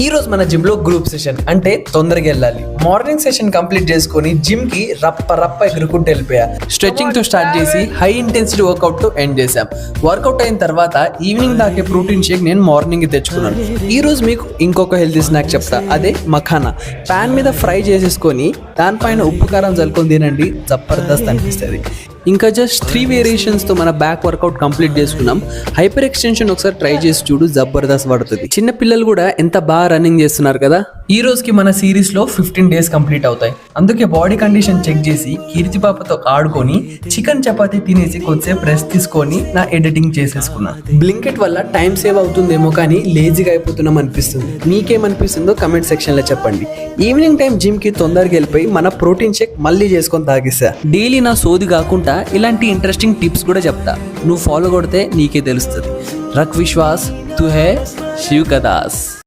ఈ రోజు మన జిమ్ లో గ్రూప్ సెషన్ అంటే తొందరగా వెళ్ళాలి. మార్నింగ్ సెషన్ కంప్లీట్ చేసుకొని జిమ్ కి రప్ప ఎగురుకుంటూ వెళ్ళిపోయా. స్ట్రెచింగ్ తో స్టార్ట్ చేసి హై ఇంటెన్సిటీ వర్కౌట్ తో ఎండ్ చేసాం. వర్కౌట్ అయిన తర్వాత ఈవినింగ్ దాకే ప్రోటీన్ షేక్ నేను మార్నింగ్ తెచ్చుకున్నాను. ఈ రోజు మీకు ఇంకొక హెల్తీ స్నాక్ చెప్తా, అదే మఖానా. పాన్ మీద ఫ్రై చేసేసుకొని దానిపైన ఉప్పు కారం జల్లుకొని తినండి, జబర్దస్త్ అనిపిస్తుంది. ఇంకా జస్ట్ 3 వేరియేషన్స్ తో మన బ్యాక్ వర్కౌట్ కంప్లీట్ చేసుకున్నాం. హైపర్ ఎక్స్టెన్షన్ ఒకసారి ట్రై చేసి చూడు, జబర్దస్త్ పడుతుంది. చిన్న పిల్లలు కూడా ఎంత బాగా రన్నింగ్ చేస్తున్నారు కదా. ఈ రోజుకి మన సిరీస్ లో 15 days కంప్లీట్ అవుతాయి. అందుకే బాడీ కండిషన్ చెక్ చేసి కీర్తి పాపతో ఆడుకొని చికెన్ చపాతీ తినేసి కొద్దిసేపు రెస్ట్ తీసుకొని నా ఎడిటింగ్ చేసేసుకున్నా. బ్లింకెట్ వల్ల టైం సేవ్ అవుతుందేమో కానీ లేజీగా అయిపోతున్నాం అనిపిస్తుంది. మీకేమనిపిస్తుందో కమెంట్ సెక్షన్ లో చెప్పండి. ఈవినింగ్ టైం జిమ్ కి తొందరగా వెళ్ళిపోయి మన ప్రోటీన్ షేక్ మళ్ళీ చేసుకొని తాగిస్తా. డైలీ నా సోది కాకుండా ఇలాంటి ఇంట్రెస్టింగ్ టిప్స్ కూడా చెప్తా. నువ్వు ఫాలో కొడితే నీకే తెలుస్తుంది. రక్ విశ్వాస్ తు హై శివ్ కదాస్.